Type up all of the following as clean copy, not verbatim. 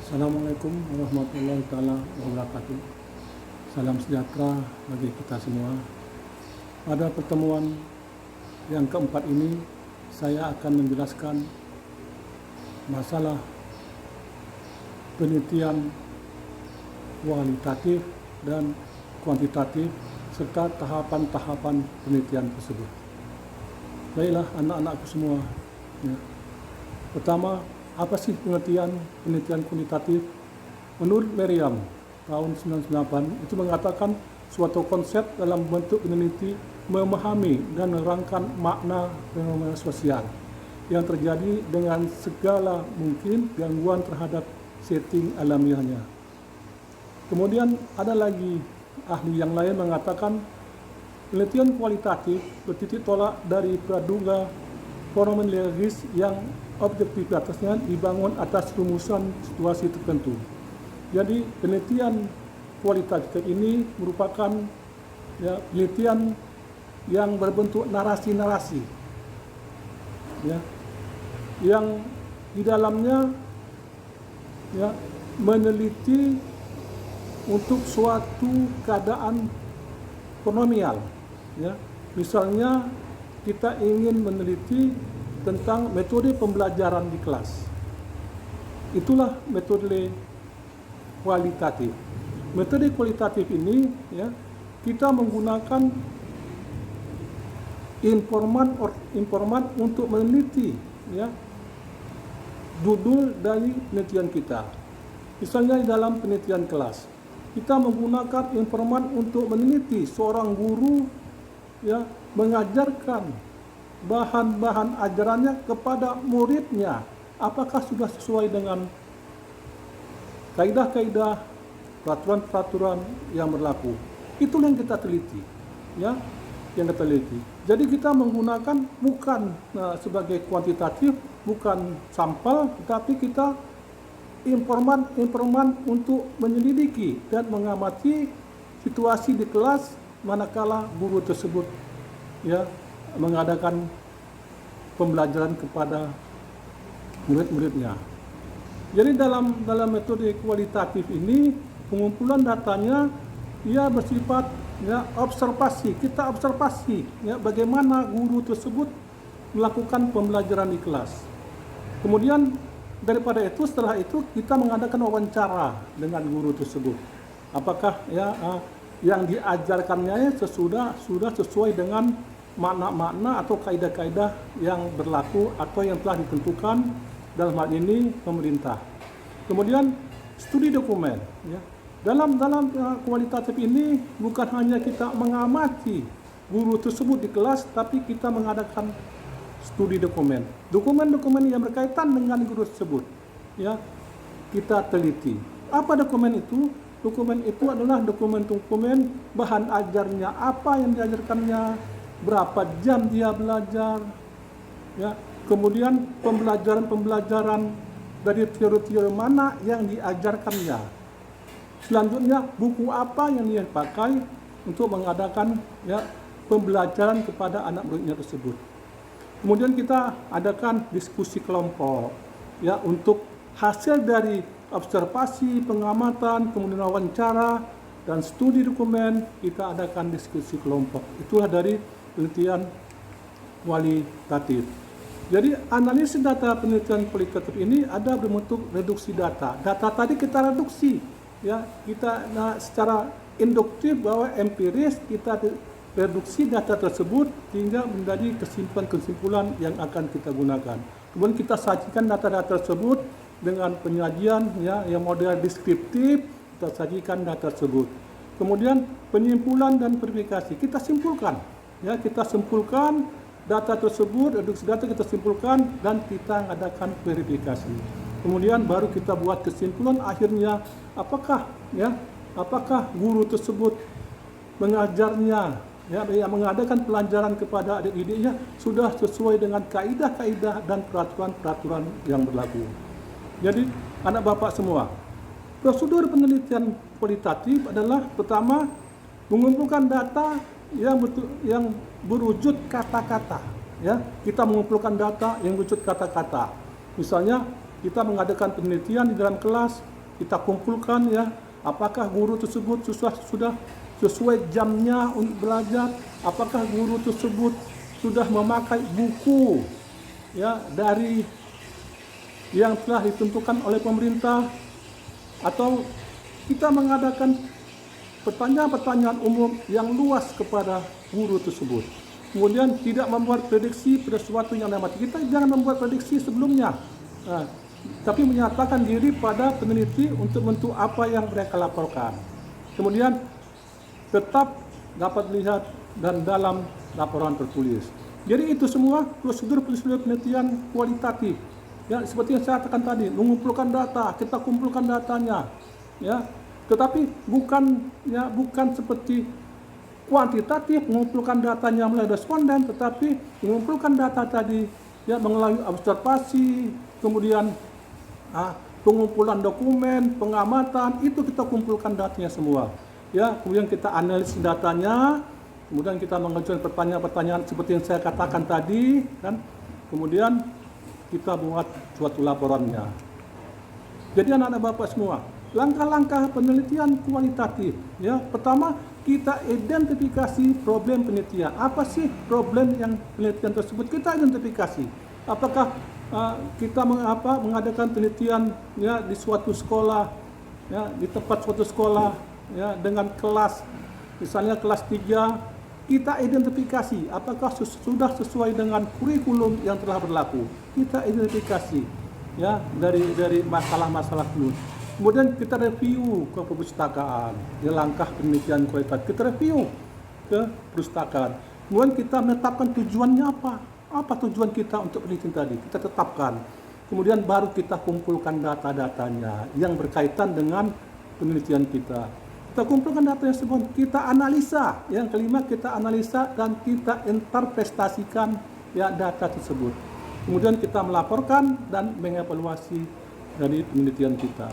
Assalamualaikum warahmatullahi taala wabarakatuh. Salam sejahtera bagi kita semua. Pada pertemuan yang keempat ini, saya akan menjelaskan masalah penelitian kualitatif dan kuantitatif serta tahapan-tahapan penelitian tersebut. Baiklah anak-anakku semua. Ya. Pertama, apa sih penelitian kuantitatif? Menurut Merriam tahun 1998 itu mengatakan suatu konsep dalam bentuk peneliti memahami dan menerangkan makna fenomena sosial yang terjadi dengan segala mungkin gangguan terhadap setting alamiahnya. Kemudian ada lagi ahli yang lain mengatakan penelitian kualitatif bertitik tolak dari praduga fenomenologis yang objektivitasnya dibangun atas rumusan situasi tertentu. Jadi penelitian kualitatif ini merupakan penelitian yang berbentuk narasi-narasi, yang di dalamnya meneliti untuk suatu keadaan fenomenal. Misalnya kita ingin meneliti tentang metode pembelajaran di kelas. Itulah metode kualitatif. Metode kualitatif ini kita menggunakan informan untuk meneliti judul dari penelitian kita. Misalnya di dalam penelitian kelas, kita menggunakan informan untuk meneliti seorang guru mengajarkan bahan-bahan ajarannya kepada muridnya, apakah sudah sesuai dengan kaidah-kaidah, peraturan-peraturan yang berlaku. Itulah yang kita teliti, yang kita teliti. Jadi kita menggunakan bukan sebagai kuantitatif, bukan sampel, tetapi kita informan untuk menyelidiki dan mengamati situasi di kelas manakala guru tersebut mengadakan pembelajaran kepada murid-muridnya. Jadi dalam metode kualitatif ini pengumpulan datanya bersifat observasi. Kita observasi bagaimana guru tersebut melakukan pembelajaran di kelas. Kemudian daripada itu, setelah itu kita mengadakan wawancara dengan guru tersebut. Apakah yang diajarkannya sudah sesuai dengan makna-makna atau kaidah-kaidah yang berlaku atau yang telah ditentukan dalam hal ini pemerintah. Kemudian studi dokumen. Dalam kualitatif ini bukan hanya kita mengamati guru tersebut di kelas, tapi kita mengadakan studi dokumen. Dokumen-dokumen yang berkaitan dengan guru tersebut kita teliti. Apa dokumen itu? Dokumen itu adalah dokumen bahan ajarnya, apa yang diajarkannya, berapa jam dia belajar, kemudian pembelajaran dari teori-teori mana yang diajarkannya. Selanjutnya buku apa yang dia pakai untuk mengadakan pembelajaran kepada anak muridnya tersebut. Kemudian kita adakan diskusi kelompok untuk hasil dari observasi, pengamatan, kemudian wawancara dan studi dokumen, kita adakan diskusi kelompok. Itulah dari penelitian kualitatif. Jadi analisis data penelitian kualitatif ini ada berbentuk reduksi data. Data tadi kita reduksi, kita secara induktif bahwa empiris kita reduksi data tersebut hingga menjadi kesimpulan-kesimpulan yang akan kita gunakan. Kemudian kita sajikan data-data tersebut dengan penyajian yang model deskriptif, kita sajikan data tersebut. Kemudian penyimpulan dan verifikasi, kita simpulkan. Kita simpulkan data tersebut, reduksi data kita simpulkan dan kita adakan verifikasi. Kemudian baru kita buat kesimpulan akhirnya apakah guru tersebut mengajarnya yang mengadakan pelajaran kepada adik-didiknya sudah sesuai dengan kaidah-kaidah dan peraturan-peraturan yang berlaku. Jadi anak bapak semua, prosedur penelitian kualitatif adalah pertama mengumpulkan data yang berwujud kata-kata. Kita mengumpulkan data yang berwujud kata-kata. Misalnya kita mengadakan penelitian di dalam kelas kita kumpulkan ya, apakah guru tersebut sudah sesuai jamnya untuk belajar, apakah guru tersebut sudah memakai buku ya dari yang telah ditentukan oleh pemerintah, atau kita mengadakan pertanyaan-pertanyaan umum yang luas kepada guru tersebut. Kemudian tidak membuat prediksi pada sesuatu yang akan mati. Kita jangan membuat prediksi sebelumnya, tapi menyatakan diri pada peneliti untuk bentuk apa yang mereka laporkan. Kemudian tetap dapat dilihat dan dalam laporan tertulis. Jadi itu semua prosedur-prosedur penelitian kualitatif. Ya, seperti yang saya katakan tadi, mengumpulkan data, kita kumpulkan datanya, ya. Tetapi bukan seperti kuantitatif mengumpulkan datanya melalui responden, tetapi mengumpulkan data tadi ya melalui observasi, kemudian pengumpulan dokumen, pengamatan, itu kita kumpulkan datanya semua. Ya, kemudian kita analisis datanya, kemudian kita mengajukan pertanyaan-pertanyaan seperti yang saya katakan tadi, kan? Kemudian kita buat suatu laporannya. Jadi anak-anak Bapak semua, langkah-langkah penelitian kualitatif. Ya, pertama kita identifikasi problem penelitian. Apa sih problem yang penelitian tersebut kita identifikasi? Apakah kita mengadakan penelitian ya di suatu sekolah, ya di tempat suatu sekolah, ya dengan kelas, misalnya kelas 3, kita identifikasi apakah sudah sesuai dengan kurikulum yang telah berlaku. Kita identifikasi ya dari masalah-masalah dulu. Kemudian kita review ke perpustakaan, ya langkah penelitian kualitatif. Kita review ke perpustakaan. Kemudian kita menetapkan tujuannya apa? Apa tujuan kita untuk penelitian tadi? Kita tetapkan. Kemudian baru kita kumpulkan data-datanya yang berkaitan dengan penelitian kita. Kita kumpulkan data yang semua, kita analisa. Yang kelima, kita analisa dan kita interpretasikan ya data tersebut. Kemudian kita melaporkan dan mengevaluasi dari penelitian kita.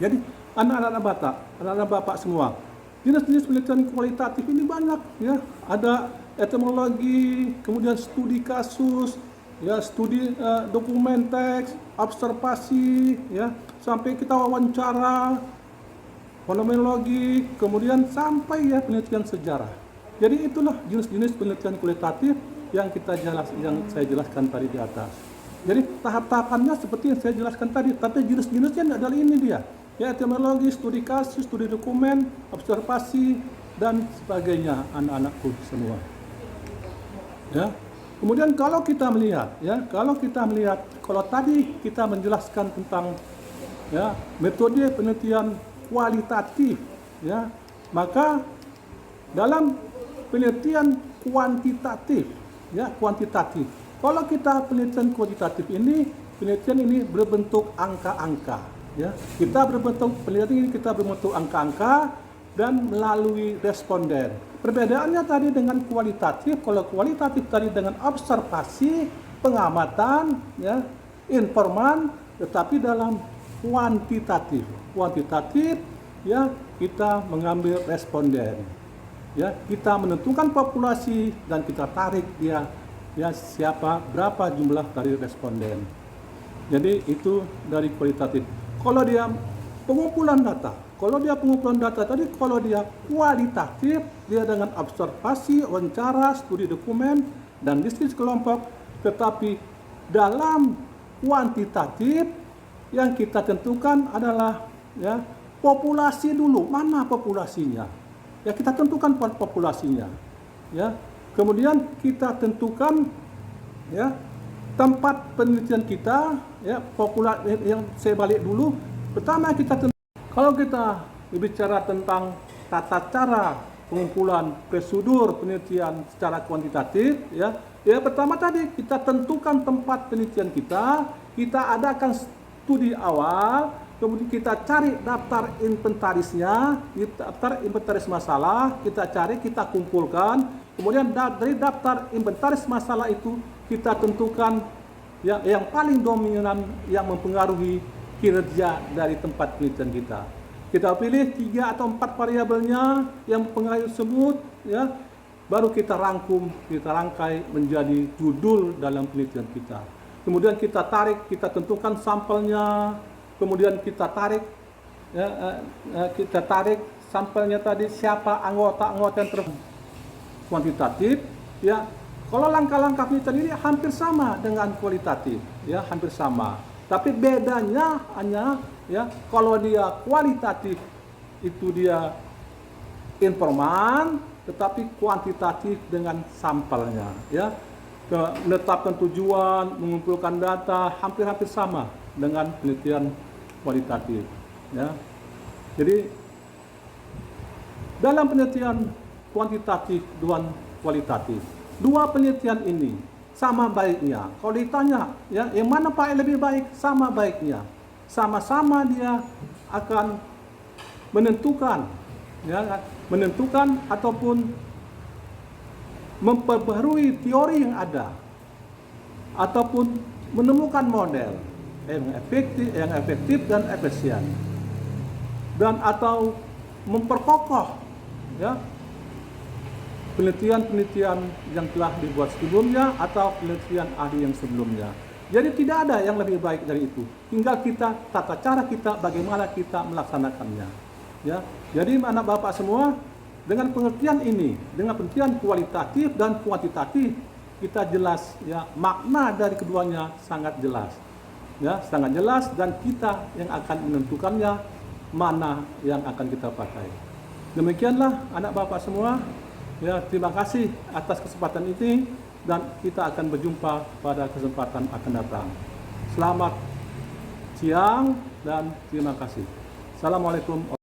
Jadi anak-anak Bapak semua, jenis-jenis penelitian kualitatif ini banyak ya. Ada etimologi, kemudian studi kasus, ya studi dokumen teks, observasi, ya sampai kita wawancara, fenomenologi, kemudian sampai ya penelitian sejarah. Jadi itulah jenis-jenis penelitian kualitatif yang saya jelaskan tadi di atas. Jadi tahap-tahapannya seperti yang saya jelaskan tadi, tapi jenis-jenisnya adalah ini dia. Ya, etimologi, studi kasus, studi dokumen, observasi dan sebagainya, anak-anakku semua. Ya. Kemudian kalau kita melihat, kalau tadi kita menjelaskan tentang ya metode penelitian kualitatif, ya, maka dalam penelitian kuantitatif, ya kuantitatif. Kalau kita penelitian kuantitatif ini, penelitian ini berbentuk angka-angka, ya. Penelitian ini kita berbentuk angka-angka dan melalui responden. Perbedaannya tadi dengan kualitatif, kalau kualitatif tadi dengan observasi, pengamatan, ya, informan, tetapi dalam kuantitatif. Kuantitatif ya kita mengambil responden. Ya, kita menentukan populasi dan kita tarik dia ya berapa jumlah dari responden. Jadi itu dari kualitatif. Kalau dia pengumpulan data tadi, kalau dia kualitatif, dia dengan observasi, wawancara, studi dokumen dan diskusi kelompok. Tetapi dalam kuantitatif yang kita tentukan adalah ya populasi dulu. Mana populasinya? Ya kita tentukan populasinya. Ya. Kemudian kita tentukan ya tempat penelitian kita, ya populasi yang saya balik dulu. Pertama kita kalau kita berbicara tentang tata cara pengumpulan prosedur penelitian secara kuantitatif, ya pertama tadi kita tentukan tempat penelitian kita adakan studi awal, kemudian kita cari daftar inventarisnya, daftar inventaris masalah, kita kumpulkan, kemudian dari daftar inventaris masalah itu kita tentukan ya, yang paling dominan yang mempengaruhi kinerja dari tempat penelitian kita. Kita pilih 3 atau 4 variabelnya yang mempengaruhi tersebut, ya, baru kita rangkai menjadi judul dalam penelitian kita. Kemudian kita tentukan sampelnya, kemudian kita tarik ya, kita tarik sampelnya tadi, siapa anggota-anggota yang kuantitatif, ya. Kalau langkah-langkah penelitian ini hampir sama dengan kualitatif, ya, hampir sama. Tapi bedanya hanya, ya, kalau dia kualitatif itu dia informan, tetapi kuantitatif dengan sampelnya, ya. Menetapkan tujuan, mengumpulkan data, hampir-hampir sama dengan penelitian kualitatif, ya. Jadi dalam penelitian kuantitatif dan kualitatif, dua penelitian ini sama baiknya. Kalau ditanya, ya, yang mana Pak yang lebih baik? Sama baiknya. Sama-sama dia akan menentukan, ya, menentukan ataupun memperbarui teori yang ada, ataupun menemukan model yang efektif dan efisien, dan atau memperkokoh, ya, penelitian-penelitian yang telah dibuat sebelumnya atau penelitian ahli yang sebelumnya. Jadi tidak ada yang lebih baik dari itu. Tinggal kita tata cara kita bagaimana kita melaksanakannya. Ya, jadi anak bapak semua, dengan pengertian ini, dengan pengertian kualitatif dan kuantitatif, kita jelas, ya, makna dari keduanya sangat jelas. Ya, sangat jelas, dan kita yang akan menentukannya mana yang akan kita pakai. Demikianlah anak bapak semua. Ya, terima kasih atas kesempatan ini, dan kita akan berjumpa pada kesempatan akan datang. Selamat siang dan terima kasih. Assalamualaikum.